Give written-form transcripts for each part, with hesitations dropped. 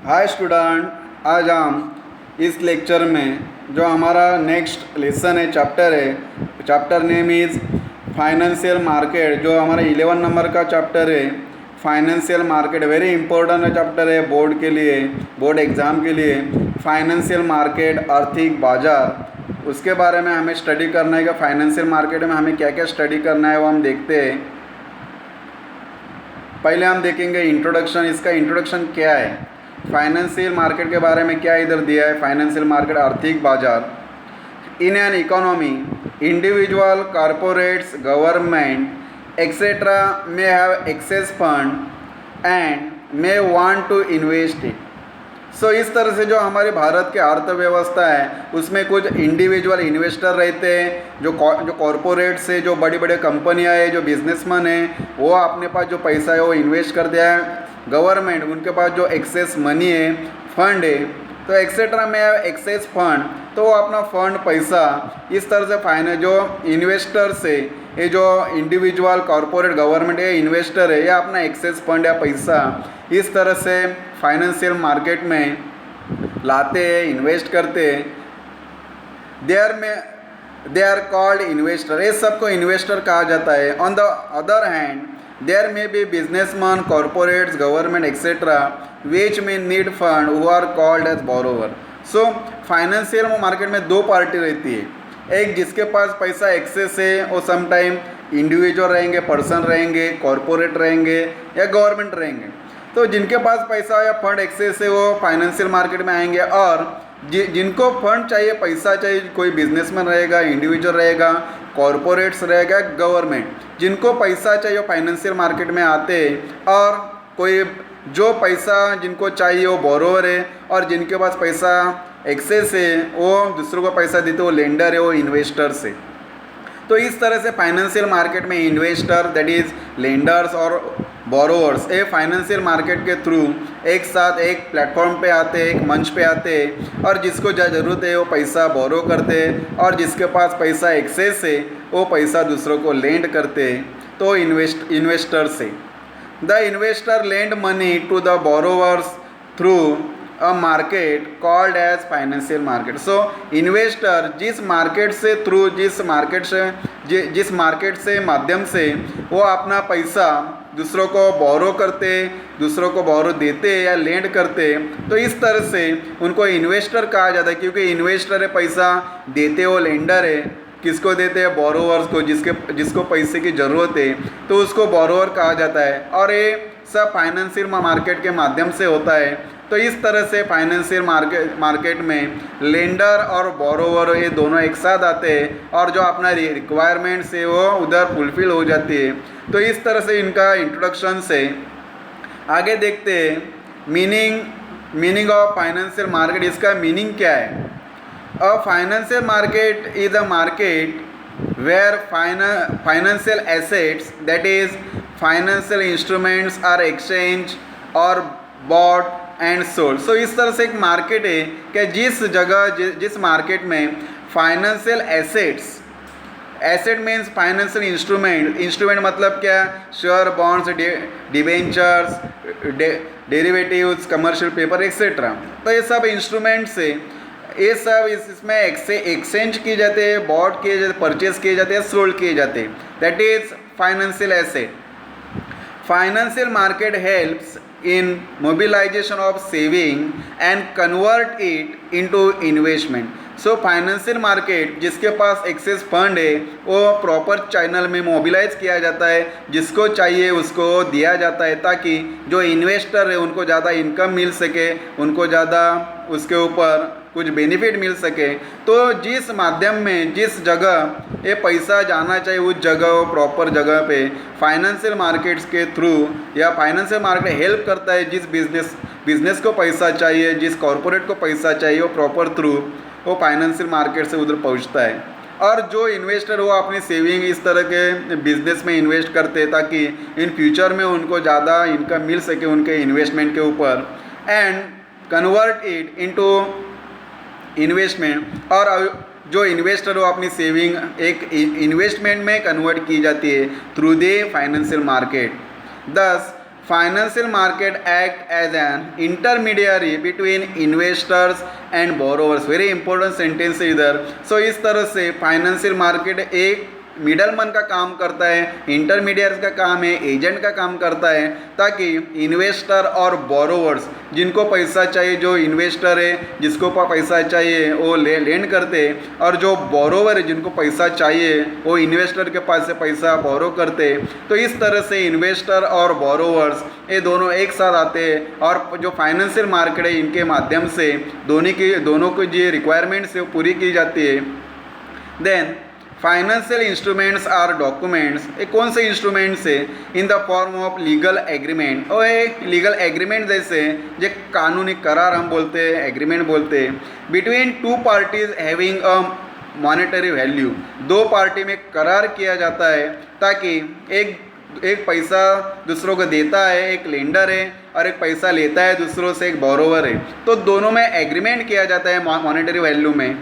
Hi student, आज हम इस लेक्चर में जो हमारा नेक्स्ट लेसन है, chapter name is financial market. जो हमारा 11 नंबर का चैप्टर है financial market, very important chapter है बोर्ड के लिए, बोर्ड एग्ज़ाम के लिए। फाइनेंशियल मार्केट, आर्थिक बाजार, उसके बारे में हमें स्टडी करना है कि फाइनेंशियल मार्केट में हमें क्या क्या स्टडी करना है वो हम देखते हैं। पहले हम देखेंगे इंट्रोडक्शन। इसका इंट्रोडक्शन क्या है, फाइनेंशियल मार्केट के बारे में क्या इधर दिया है। फाइनेंशियल मार्केट, आर्थिक बाजार। In an economy individual, corporates, government etcetera may have access fund and may want to invest it. So इस तरह से जो हमारे भारत की अर्थव्यवस्था है उसमें कुछ इंडिविजुअल इन्वेस्टर रहते हैं, जो कॉरपोरेट से जो बड़ी बड़ी कंपनियां हैं, जो बिजनेसमैन हैं, वो अपने पास जो पैसा है वो इन्वेस्ट कर दिया है। गवर्नमेंट, उनके पास जो एक्सेस मनी है, फंड है, तो एक्सेट्रा में एक्सेस फंड, तो वो अपना फंड पैसा इस तरह से फाइनेंस जो इन्वेस्टर से, ये जो इंडिविजुअल, कॉरपोरेट, गवर्नमेंट, ये इन्वेस्टर है, ये अपना एक्सेस फंड या पैसा इस तरह से फाइनेंशियल मार्केट में लाते हैं, इन्वेस्ट करते हैं। दे आर कॉल्ड इन्वेस्टर, ये सबको इन्वेस्टर कहा जाता है। On the other hand there may be businessman, corporates, government etcetera which may need fund who are called as borrower. So financial market में दो पार्टी रहती है। एक जिसके पास पैसा एक्सेस है, वो सम टाइम इंडिविजुअल रहेंगे, पर्सन रहेंगे, कॉरपोरेट रहेंगे या गवर्नमेंट रहेंगे। तो जिनके पास पैसा या फंड एक्सेस है वो फाइनेंशियल मार्केट में आएंगे, और जिनको फंड चाहिए, पैसा चाहिए, कोई बिजनेसमैन रहेगा, इंडिविजुअल रहेगा, कॉरपोरेट्स रहेगा, गवर्नमेंट, जिनको पैसा चाहिए वो फाइनेंशियल मार्केट में आते हैं। और कोई जो पैसा जिनको चाहिए वो बोरोवर है, और जिनके पास पैसा एक्सेस है वो दूसरों को पैसा देते, वो लेंडर है, वो इन्वेस्टर्स है। तो इस तरह से फाइनेंशियल मार्केट में इन्वेस्टर, दैट इज़ लेंडर्स और बोरोवर्स, ये फाइनेंशियल मार्केट के थ्रू एक साथ एक प्लेटफॉर्म पे आते हैं, एक मंच पे आते हैं, और जिसको जो ज़रूरत है वो पैसा बोरो करते हैं, और जिसके पास पैसा एक्सेस है वो पैसा दूसरों को लेंड करते हैं, तो इन्वेस्टर्स है। The investor lend money to the borrowers through a market called as financial market. So investor जिस मार्केट से थ्रू, जिस मार्केट से माध्यम से वो अपना पैसा दूसरों को बोरो करते, दूसरों को बोरो देते या लेंड करते, तो इस तरह से उनको इन्वेस्टर कहा जाता है। क्योंकि इन्वेस्टर है, पैसा देते हो, लेंडर है, किसको देते हैं, बोरोवर्स को, जिसको पैसे की ज़रूरत है, तो उसको बोरोवर कहा जाता है। और ये सब फाइनेंशियल मार्केट के माध्यम से होता है। तो इस तरह से फाइनेंशियल मार्केट में लेंडर और बोरोवर ये दोनों एक साथ आते हैं, और जो अपना रिक्वायरमेंट्स है वो उधर फुलफिल हो जाती है। तो इस तरह से इनका इंट्रोडक्शन से आगे देखते हैं मीनिंग ऑफ फाइनेंशियल मार्केट। इसका मीनिंग क्या है? A financial market is a market where financial assets, that is financial instruments, are exchange और बॉट एंड सोल्ड। सो इस तरह से एक मार्केट है कि जिस मार्केट में financial asset means financial instrument मतलब क्या, share, bonds, debentures, derivatives, commercial paper etcetera. तो ये सब इंस्ट्रूमेंट्स है, ये सब इसमें एक्सचेंज किए जाते हैं, बॉट किए जाते, परचेज किए जाते हैं, सोल्ड किए जाते हैं, that is financial asset. Financial market helps in mobilization of saving and convert it into investment. So financial market जिसके पास एक्सेस फंड है वो प्रॉपर चैनल में मोबिलाइज किया जाता है, जिसको चाहिए उसको दिया जाता है, ताकि जो इन्वेस्टर है उनको ज़्यादा इनकम मिल सके, उनको ज़्यादा उसके ऊपर कुछ बेनिफिट मिल सके। तो जिस माध्यम में, जिस जगह ये पैसा जाना चाहिए, उस जगह, प्रॉपर जगह पे फाइनेंशियल मार्केट्स के थ्रू या फाइनेंशियल मार्केट हेल्प करता है। जिस बिजनेस को पैसा चाहिए, जिस कॉरपोरेट को पैसा चाहिए, वो प्रॉपर थ्रू वो फाइनेंशियल मार्केट से उधर पहुंचता है। और जो इन्वेस्टर वो अपनी सेविंग इस तरह के बिजनेस में इन्वेस्ट करते हैं, ताकि इन फ्यूचर में उनको ज़्यादा इनकम मिल सके उनके इन्वेस्टमेंट के ऊपर, and convert it into investment. और जो इन्वेस्टर हो अपनी सेविंग एक इन्वेस्टमेंट में कन्वर्ट की जाती है through the financial market. Thus financial market act as an intermediary between investors and borrowers. Very important sentence है इधर। सो इस तरह से फाइनेंशियल मार्केट एक मिडलमैन का काम करता है, इंटरमीडिएट का काम है, एजेंट का काम करता है, ताकि इन्वेस्टर और बोरोवर्स जिनको पैसा चाहिए, जो इन्वेस्टर है जिसको पैसा चाहिए वो लेंड करते, और जो बोरोवर है जिनको पैसा चाहिए वो इन्वेस्टर के पास से पैसा बोरो करते। तो इस तरह से इन्वेस्टर और बोरोवर्स ये दोनों एक साथ आते हैं, और जो फाइनेंशियल मार्केट है इनके माध्यम से दोनों की जो रिक्वायरमेंट्स है वो पूरी की जाती है। Then financial instruments are documents. ये कौन से इंस्ट्रूमेंट्स है? In the form of legal agreement. और ये लीगल एग्रीमेंट जैसे जो कानूनी करार हम बोलते हैं, एग्रीमेंट बोलते हैं, between two parties having a monetary value. दो पार्टी में करार किया जाता है ताकि एक पैसा दूसरों को देता है, एक लेंडर है, और एक पैसा लेता है दूसरों से, एक बोरोवर है। तो दोनों में एग्रीमेंट किया जाता है मॉनेटरी वैल्यू में।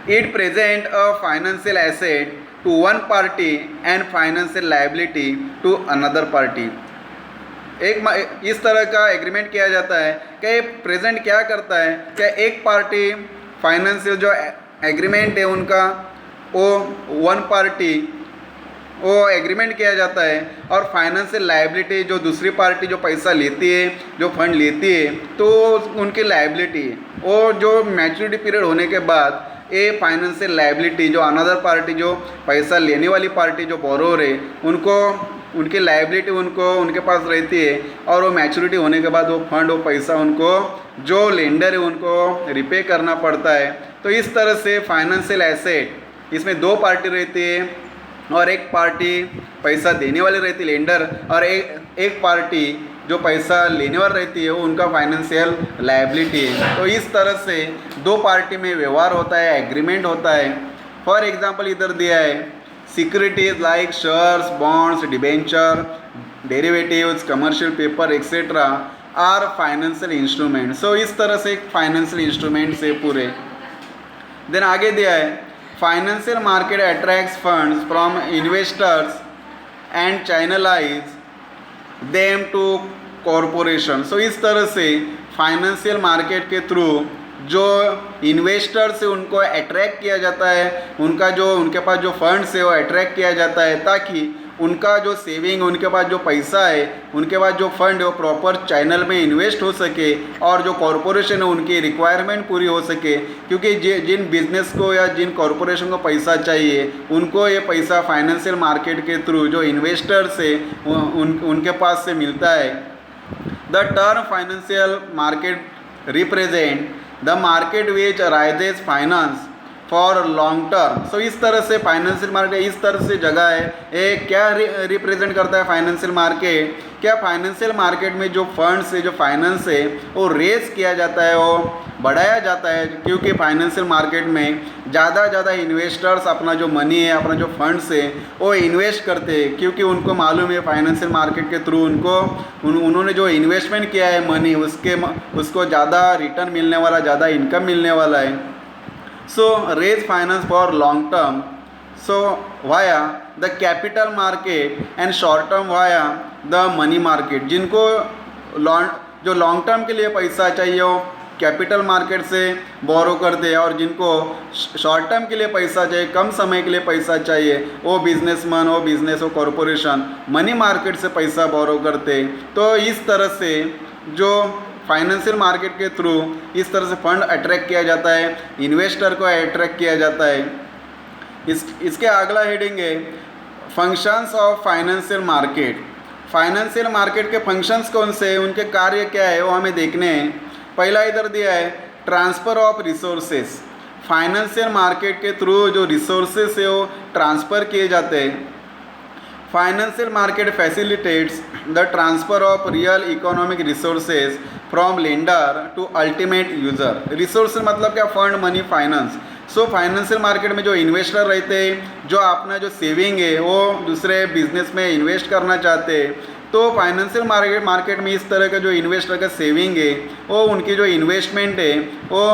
It present a financial asset to one party and financial liability to another party। इस तरह का एग्रीमेंट किया जाता है कि प्रेजेंट क्या करता है कि एक पार्टी फाइनेंशियल जो एग्रीमेंट है उनका वो वन पार्टी वो एग्रीमेंट किया जाता है, और फाइनेंशियल लायबिलिटी जो दूसरी पार्टी जो पैसा लेती है, जो फंड लेती है, तो उनकी लायबिलिटी वो जो मैच्योरिटी पीरियड होने के बाद ये फाइनेंशियल लायबिलिटी जो अनदर पार्टी जो पैसा लेने वाली पार्टी जो बोरोवर है उनको उनकी लायबिलिटी उनको उनके पास रहती है, और वो मैच्योरिटी होने के बाद वो फंड वो पैसा उनको जो लेंडर है उनको रिपे करना पड़ता है। तो इस तरह से फाइनेंशियल एसेट इसमें दो पार्टी रहती है, और एक पार्टी पैसा देने वाली रहती है लेंडर, और एक पार्टी जो पैसा लेने वाली रहती है वो उनका फाइनेंशियल लायबिलिटी है। तो इस तरह से दो पार्टी में व्यवहार होता है, एग्रीमेंट होता है। फॉर एग्जांपल इधर दिया है securities like shares, bonds, debenture, derivatives, commercial paper etcetera are financial instrument. So इस तरह से एक फाइनेंशियल इंस्ट्रूमेंट से पूरे। देन आगे दिया है financial market attracts funds from investors and channelise them to corporation. So इस तरह से फाइनेंशियल मार्केट के थ्रू जो इन्वेस्टर्स है उनको अट्रैक्ट किया जाता है, उनके पास जो फंड्स है वो अट्रैक्ट किया जाता है, ताकि उनका जो सेविंग, उनके पास जो पैसा है, उनके पास जो फंड है वो प्रॉपर चैनल में इन्वेस्ट हो सके, और जो कॉरपोरेशन है उनकी रिक्वायरमेंट पूरी हो सके। क्योंकि जिन बिजनेस को या जिन कॉरपोरेशन को पैसा चाहिए उनको ये पैसा फाइनेंशियल मार्केट के थ्रू जो इन्वेस्टर्स है उनके पास से मिलता है। The term financial market represent the market which raises finance for long term. So इस तरह से फाइनेंशियल मार्केट इस तरह से जगह है, ये क्या रिप्रेजेंट करता है फाइनेंशियल मार्केट? क्या फाइनेंशियल मार्केट में जो फंड्स है, जो फाइनेंस है वो रेस किया जाता है, वो बढ़ाया जाता है, क्योंकि फाइनेंशियल मार्केट में ज़्यादा इन्वेस्टर्स अपना जो मनी है, अपना जो फंड्स है वो इन्वेस्ट करते हैं, क्योंकि उनको मालूम है फाइनेंशियल मार्केट के थ्रू उन्होंने जो इन्वेस्टमेंट किया है मनी उसको ज़्यादा रिटर्न मिलने वाला, ज़्यादा इनकम मिलने वाला है। So raise finance for long term, so via the capital market and short term via the money market। जिनको जो लॉन्ग टर्म के लिए पैसा चाहिए वो कैपिटल मार्केट से बोरो करते हैं, और जिनको शॉर्ट टर्म के लिए पैसा चाहिए, कम समय के लिए पैसा चाहिए, वो बिजनेसमैन, वो बिजनेस, वो कॉरपोरेशन मनी मार्केट से पैसा बोरो करते। तो इस तरह से जो फाइनेंशियल मार्केट के थ्रू इस तरह से फंड अट्रैक्ट किया जाता है, इन्वेस्टर को अट्रैक्ट किया जाता है। इसके अगला हेडिंग है functions of financial market. Financial market के फंक्शंस कौन से हैं, उनके कार्य क्या है वो हमें देखने हैं। पहला इधर दिया है transfer of resources. Financial market के थ्रू जो रिसोर्सेज है वो ट्रांसफ़र किए जाते हैं। Financial market facilitates the transfer of real economic resources from lender to ultimate user. Resources मतलब क्या? Fund, money, finance. So financial market में जो इन्वेस्टर रहते हैं, जो अपना जो सेविंग है वो दूसरे बिजनेस में इन्वेस्ट करना चाहते हैं, तो फाइनेंशियल मार्केट में इस तरह का जो इन्वेस्टर का सेविंग है वो उनकी जो इन्वेस्टमेंट है वो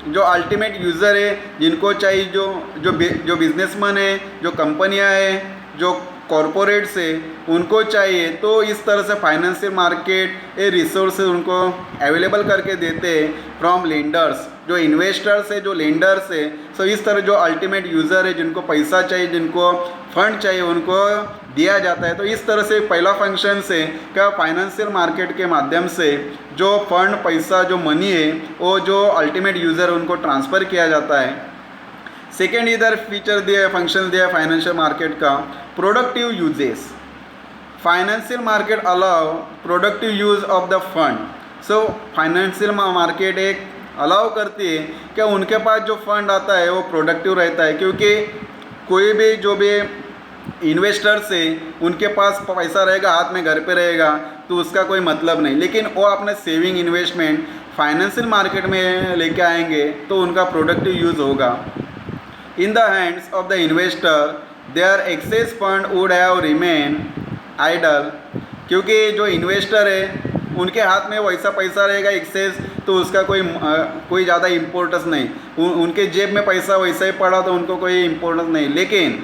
जो अल्टीमेट यूज़र है जिनको चाहिए, जो बिजनेसमैन है, जो कंपनियां हैं, जो कॉरपोरेट से उनको चाहिए, तो इस तरह से फाइनेंशियल मार्केट ये रिसोर्सेज उनको अवेलेबल करके देते फ्रॉम लेंडर्स, जो इन्वेस्टर्स है, जो लेंडर्स है। सो इस तरह जो अल्टीमेट यूज़र है, जिनको पैसा चाहिए, जिनको फंड चाहिए, उनको दिया जाता है। तो इस तरह से पहला फंक्शन से क्या फाइनेंशियल मार्केट के माध्यम से जो फंड, पैसा, जो मनी है, वो जो अल्टीमेट यूज़र उनको ट्रांसफ़र किया जाता है। सेकेंड इधर फीचर दिया है, फंक्शन दिया है फाइनेंशियल मार्केट का, productive uses. Financial market allow productive use of the fund. So financial market एक अलाउ करती है कि उनके पास जो फंड आता है वो प्रोडक्टिव रहता है, क्योंकि कोई भी जो भी इन्वेस्टर्स है उनके पास पैसा रहेगा, हाथ में घर पे रहेगा, तो उसका कोई मतलब नहीं। लेकिन वो अपने सेविंग इन्वेस्टमेंट फाइनेंशियल मार्केट में लेके आएंगे तो उनका प्रोडक्टिव यूज़ होगा। In the hands of the investor, their excess fund would have remained idle, क्योंकि जो इन्वेस्टर है उनके हाथ में वैसा पैसा रहेगा एक्सेस, तो उसका कोई ज़्यादा इम्पोर्टेंस नहीं। उनके जेब में पैसा वैसा ही पड़ा तो उनको कोई इम्पोर्टेंस नहीं। लेकिन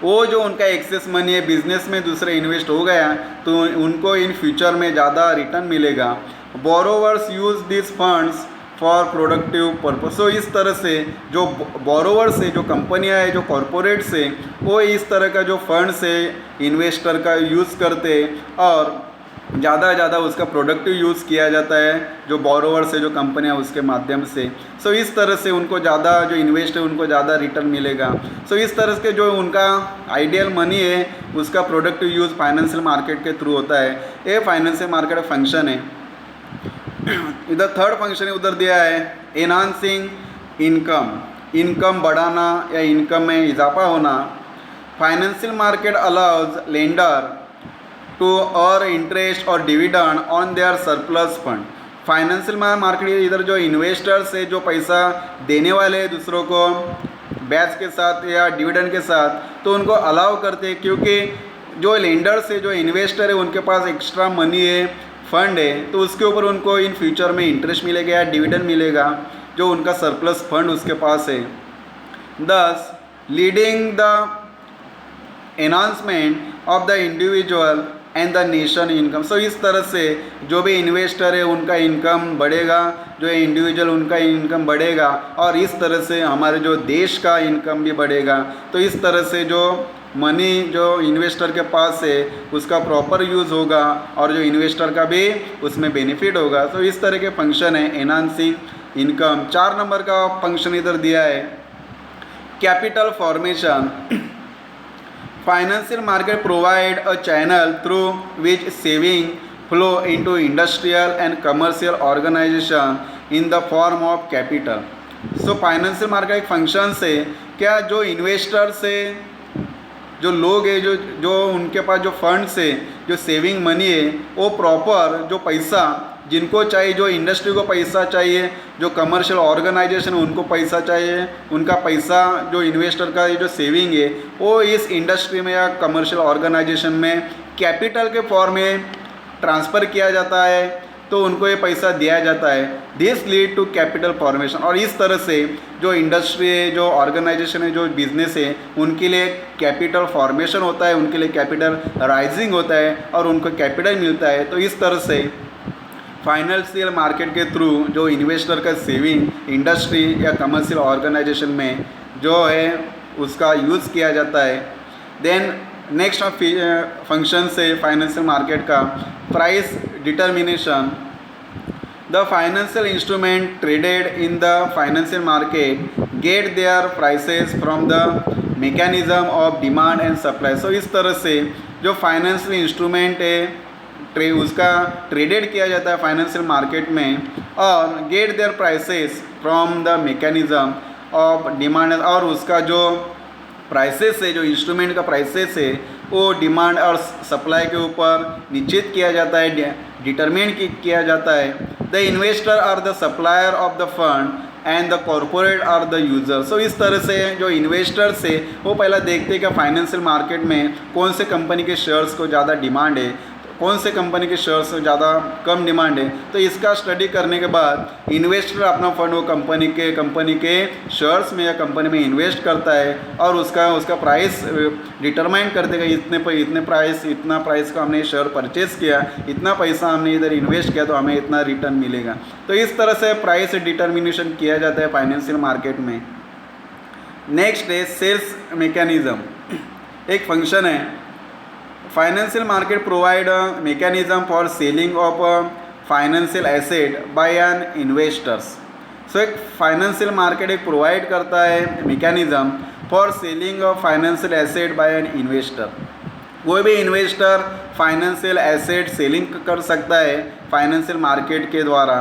वो जो उनका एक्सेस मनी है बिजनेस में दूसरे इन्वेस्ट हो गया तो उनको इन फ्यूचर में ज़्यादा रिटर्न मिलेगा। Borrowers use this funds for productive purpose. So इस तरह से जो बोरोवर्स है, जो कंपनियां है, जो कॉरपोरेट्स है, वो इस तरह का जो फंड्स है इन्वेस्टर का यूज़ करते और ज़्यादा उसका प्रोडक्टिव यूज़ किया जाता है जो बोरोवर्स है, जो कंपनियां उसके माध्यम से। सो इस तरह से उनको ज़्यादा, जो इन्वेस्ट है उनको ज़्यादा रिटर्न मिलेगा। सो इस तरह के जो उनका आइडियल मनी है उसका प्रोडक्टिव यूज़ फाइनेंशियल मार्केट के थ्रू होता है। ये फाइनेंशियल मार्केट का फंक्शन है। इधर थर्ड फंक्शन है, उधर दिया है एनहांसिंग इनकम, इनकम बढ़ाना या इनकम में इजाफा होना। Financial market allows lender to earn interest और dividend on their surplus fund. Financial market इधर जो इन्वेस्टर्स है, जो पैसा देने वाले हैं दूसरों को ब्याज के साथ या डिविडेंड के साथ, तो उनको अलाउ करते हैं, क्योंकि जो लेंडर्स है, जो इन्वेस्टर है, उनके पास एक्स्ट्रा मनी है, फंड है, तो उसके ऊपर उनको इन फ्यूचर में इंटरेस्ट मिलेगा या डिविडेंड मिलेगा जो उनका सरप्लस फंड उसके पास है। Thus leading the enhancement of the individual and the nation income. So इस तरह से जो भी इन्वेस्टर है उनका इनकम बढ़ेगा, जो इंडिविजुअल उनका इनकम बढ़ेगा, और इस तरह से हमारे जो देश का इनकम भी बढ़ेगा। तो इस तरह से जो मनी जो इन्वेस्टर के पास है उसका प्रॉपर यूज़ होगा और जो इन्वेस्टर का भी उसमें बेनिफिट होगा। तो इस तरह के फंक्शन है एनहांसिंग इनकम। 4 नंबर का फंक्शन इधर दिया है capital formation. Financial market provide a channel through which saving flow into industrial and commercial organization in the form of capital. So financial market एक फंक्शन से क्या जो इन्वेस्टर्स है, जो लोग है, जो उनके पास जो फंड्स है, जो सेविंग मनी है, वो प्रॉपर जो पैसा जिनको चाहिए, जो इंडस्ट्री को पैसा चाहिए, जो कमर्शियल ऑर्गेनाइजेशन उनको पैसा चाहिए, उनका पैसा जो इन्वेस्टर का जो सेविंग है वो इस इंडस्ट्री में या कमर्शियल ऑर्गेनाइजेशन में कैपिटल के फॉर्म में ट्रांसफ़र किया जाता है, तो उनको ये पैसा दिया जाता है। This lead to capital formation. और इस तरह से जो इंडस्ट्री है, जो ऑर्गेनाइजेशन है, जो बिजनेस है, उनके लिए कैपिटल फॉर्मेशन होता है, उनके लिए कैपिटल राइजिंग होता है और उनको कैपिटल मिलता है। तो इस तरह से फाइनेंशियल मार्केट के थ्रू जो इन्वेस्टर का सेविंग इंडस्ट्री या कमर्शियल ऑर्गेनाइजेशन में जो है उसका यूज़ किया जाता है। देन नेक्स्ट फंक्शन से फाइनेंशियल मार्केट का price determination. The financial instrument traded in the financial market get their prices from the mechanism of demand and supply. So इस तरह से जो फाइनेंशियल इंस्ट्रूमेंट है उसका ट्रेडेड किया जाता है फाइनेंशियल मार्केट में और get their prices from the mechanism of demand, और उसका जो प्राइसेस है, जो इंस्ट्रूमेंट का प्राइसेस है, वो डिमांड और सप्लाई के ऊपर निश्चित किया जाता है, डिटरमिन किया जाता है। The investor are the supplier of the fund and the corporate are the user. So इस तरह से जो इन्वेस्टर्स है वो पहला देखते हैं कि फाइनेंशियल मार्केट में कौन से कंपनी के शेयर्स को ज़्यादा डिमांड है, कौन से कंपनी के शेयर्स ज़्यादा कम डिमांड है, तो इसका स्टडी करने के बाद इन्वेस्टर अपना फंड वो कंपनी के शेयर्स में या कंपनी में इन्वेस्ट करता है और उसका प्राइस डिटरमाइन कर देगा, इतना प्राइस का हमने शेयर परचेस किया, इतना पैसा हमने इधर इन्वेस्ट किया तो हमें इतना रिटर्न मिलेगा। तो इस तरह से प्राइस डिटर्मिनेशन किया जाता है फाइनेंशियल मार्केट में। नेक्स्ट है सेल्स मैकेनिज्म, एक फंक्शन है। Financial market provide mechanism for selling of financial asset by an investors. So एक फाइनेंशियल मार्केट एक प्रोवाइड करता है mechanism for selling of financial asset by an investor. कोई भी इन्वेस्टर फाइनेंशियल एसेट सेलिंग कर सकता है फाइनेंशियल मार्केट के द्वारा,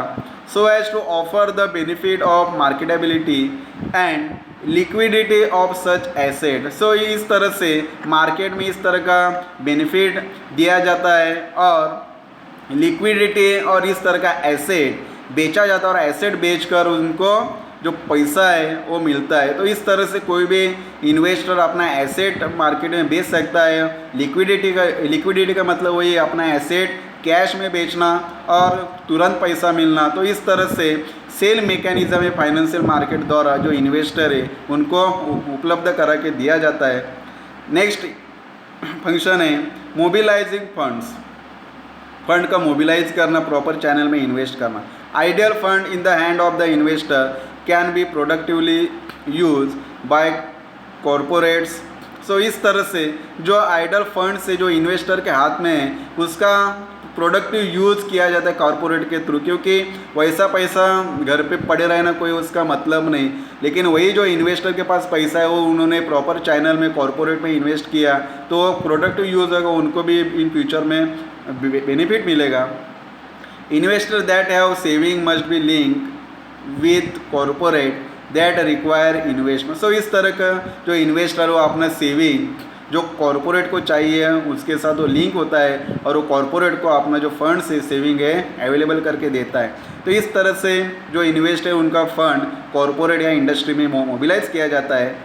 so as to offer the benefit of marketability and liquidity of such asset. So इस तरह से मार्केट में इस तरह का बेनिफिट दिया जाता है और लिक्विडिटी और इस तरह का एसेट बेचा जाता है और एसेट बेचकर उनको जो पैसा है वो मिलता है। तो इस तरह से कोई भी इन्वेस्टर अपना एसेट मार्केट में बेच सकता है। लिक्विडिटी का मतलब वही अपना एसेट कैश में बेचना और तुरंत पैसा मिलना। तो इस तरह से सेल मैकेनिज्म है फाइनेंशियल मार्केट द्वारा जो इन्वेस्टर है उनको उपलब्ध करा के दिया जाता है। नेक्स्ट फंक्शन है मोबिलाइजिंग फंड्स, फंड का मोबिलाइज करना, प्रॉपर चैनल में इन्वेस्ट करना। Ideal fund in the hand of the investor can be productively use by corporates. So इस तरह से जो आइडियल फंड से जो इन्वेस्टर के हाथ में है उसका प्रोडक्टिव यूज़ किया जाता है कॉरपोरेट के थ्रू, क्योंकि वैसा पैसा घर पे पड़े रहना कोई उसका मतलब नहीं। लेकिन वही जो इन्वेस्टर के पास पैसा है वो उन्होंने प्रॉपर चैनल में कॉरपोरेट में इन्वेस्ट किया तो प्रोडक्टिव यूज़ होगा, उनको भी इन फ्यूचर में बेनिफिट मिलेगा। Investor that have saving must be link with corporate that require investment. So इस तरह का जो इन्वेस्टर वो अपना सेविंग जो कॉरपोरेट को चाहिए उसके साथ वो लिंक होता है और वो कॉरपोरेट को अपना जो फंड से सेविंग है अवेलेबल करके देता है। तो इस तरह से जो इन्वेस्ट है उनका फंड कॉरपोरेट या इंडस्ट्री में मोबिलाइज किया जाता है।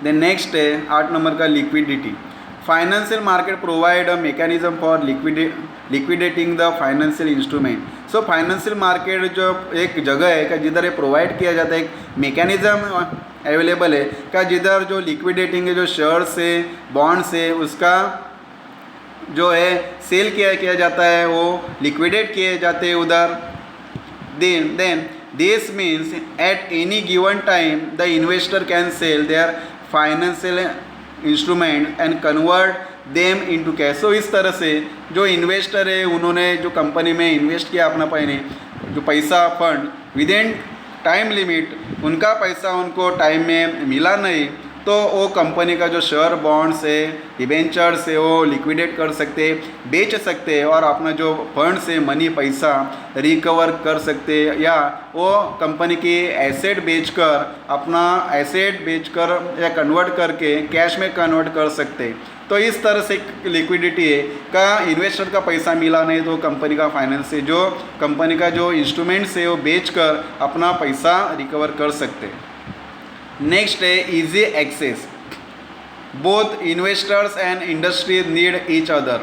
देन नेक्स्ट है 8 नंबर का liquidity. Financial market provide a mechanism for liquidating the financial instrument. So financial market जो एक जगह है कि जिधर ये प्रोवाइड किया जाता है, एक मैकेनिज्म अवेलेबल है का जिधर जो लिक्विडेटिंग है जो शेयर्स है बॉन्ड्स है उसका जो है सेल किया जाता है, वो लिक्विडेट किए जाते हैं उधर। Then this means at any given time the investor can sell their financial instrument and convert them into cash. So इस तरह से जो इन्वेस्टर है उन्होंने जो कंपनी में इन्वेस्ट किया अपना जो पैसा fund with in time limit, उनका पैसा उनको टाइम में मिला नहीं तो वो कंपनी का जो शेयर बॉन्ड्स है डिबेंचर्स है वो लिक्विडेट कर सकते, बेच सकते और अपना जो फंड से मनी पैसा रिकवर कर सकते या वो कंपनी की एसेट बेचकर या कन्वर्ट करके कैश में कन्वर्ट कर सकते। तो इस तरह से लिक्विडिटी है का इन्वेस्टर का पैसा मिला नहीं तो कंपनी का फाइनेंस से जो कंपनी का जो इंस्ट्रूमेंट्स है वो बेचकर अपना पैसा रिकवर कर सकते। नेक्स्ट है easy access. Both investors and industry need each other,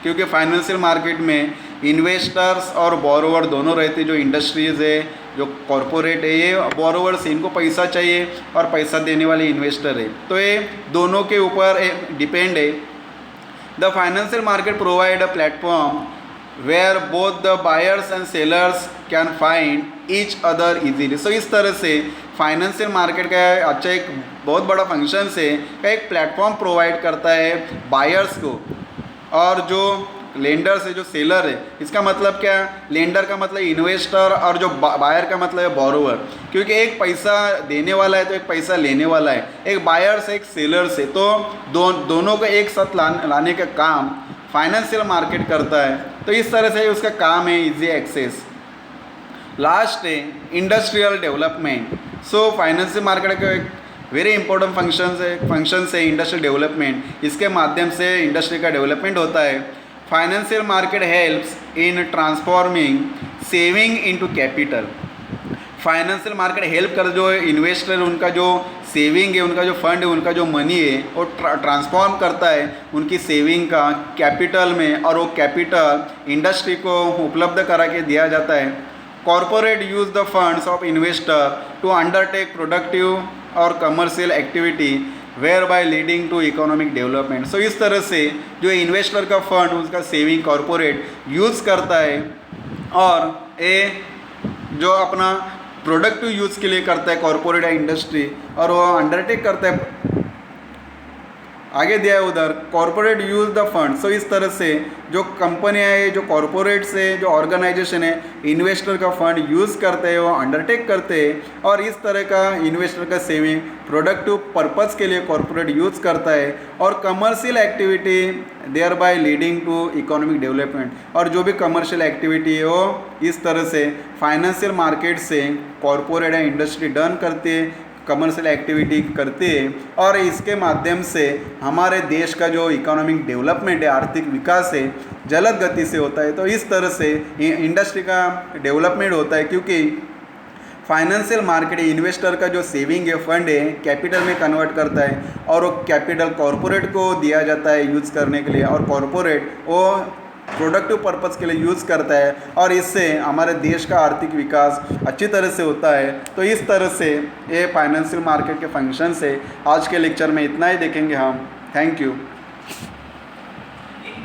क्योंकि फाइनेंशियल मार्केट में इन्वेस्टर्स और बोरोवर दोनों रहते। जो इंडस्ट्रीज़ है जो कॉरपोरेट है ये बोरोवर्स, इनको पैसा चाहिए और पैसा देने वाले इन्वेस्टर है, तो ये दोनों के ऊपर डिपेंड है। The financial market provide a platform where both the buyers and sellers can find each other easily. So इस तरह से फाइनेंशियल मार्केट का अच्छा एक बहुत बड़ा फंक्शन है का एक प्लेटफॉर्म प्रोवाइड करता है बायर्स को और जो लेंडर्स है जो सेलर है। इसका मतलब क्या, लेंडर का मतलब इन्वेस्टर और जो बायर का मतलब है बोरोवर, क्योंकि एक पैसा देने वाला है तो एक पैसा लेने वाला है, एक बायर से एक सेलर से, तो दोनों को एक साथ लाने का काम फाइनेंशियल मार्केट करता है। तो इस तरह से उसका काम है इजी एक्सेस। लास्ट है इंडस्ट्रियल डेवलपमेंट। सो फाइनेंशियल मार्केट का एक वेरी इंपॉर्टेंट फंक्शन है इंडस्ट्रियल डेवलपमेंट। इसके माध्यम से इंडस्ट्री का डेवलपमेंट होता है। Financial market helps in transforming saving into capital. Financial market help कर जो इन्वेस्टर उनका जो सेविंग है, उनका जो फंड है, उनका जो मनी है वो ट्रांसफॉर्म करता है उनकी सेविंग का कैपिटल में, और वो कैपिटल इंडस्ट्री को उपलब्ध करा के दिया जाता है। Corporate use the funds of investor to undertake productive और commercial activity whereby leading to economic development. So इस तरह से जो इन्वेस्टर का फंड, उसका सेविंग कॉरपोरेट यूज़ करता है और ये जो अपना प्रोडक्टिव यूज़ के लिए करता है कॉरपोरेट या इंडस्ट्री, और वो अंडरटेक करता है। आगे दिया है उधर कॉरपोरेट यूज़ द फंड। सो इस तरह से जो कंपनियाँ है, जो कॉरपोरेट से जो ऑर्गेनाइजेशन है, इन्वेस्टर का फंड यूज़ करते हैं, वो अंडरटेक करते हैं, और इस तरह का इन्वेस्टर का सेविंग प्रोडक्टिव पर्पज़ के लिए कॉरपोरेट यूज़ करता है, और commercial activity there by leading to economic development. और जो भी कमर्शियल एक्टिविटी है वो इस तरह से फाइनेंशियल मार्केट से कॉरपोरेट या इंडस्ट्री डन करती है, कमर्शियल एक्टिविटी करते हैं, और इसके माध्यम से हमारे देश का जो इकोनॉमिक डेवलपमेंट है, आर्थिक विकास है, जलद गति से होता है। तो इस तरह से इंडस्ट्री का डेवलपमेंट होता है, क्योंकि फाइनेंशियल मार्केट इन्वेस्टर का जो सेविंग है, फंड है, कैपिटल में कन्वर्ट करता है, और वो कैपिटल कॉरपोरेट को दिया जाता है यूज़ करने के लिए, और कॉरपोरेट वो प्रोडक्टिव पर्पज़ के लिए यूज़ करता है, और इससे हमारे देश का आर्थिक विकास अच्छी तरह से होता है। तो इस तरह से ये फाइनेंशियल मार्केट के फंक्शन से आज के लेक्चर में इतना ही देखेंगे हम। Thank you.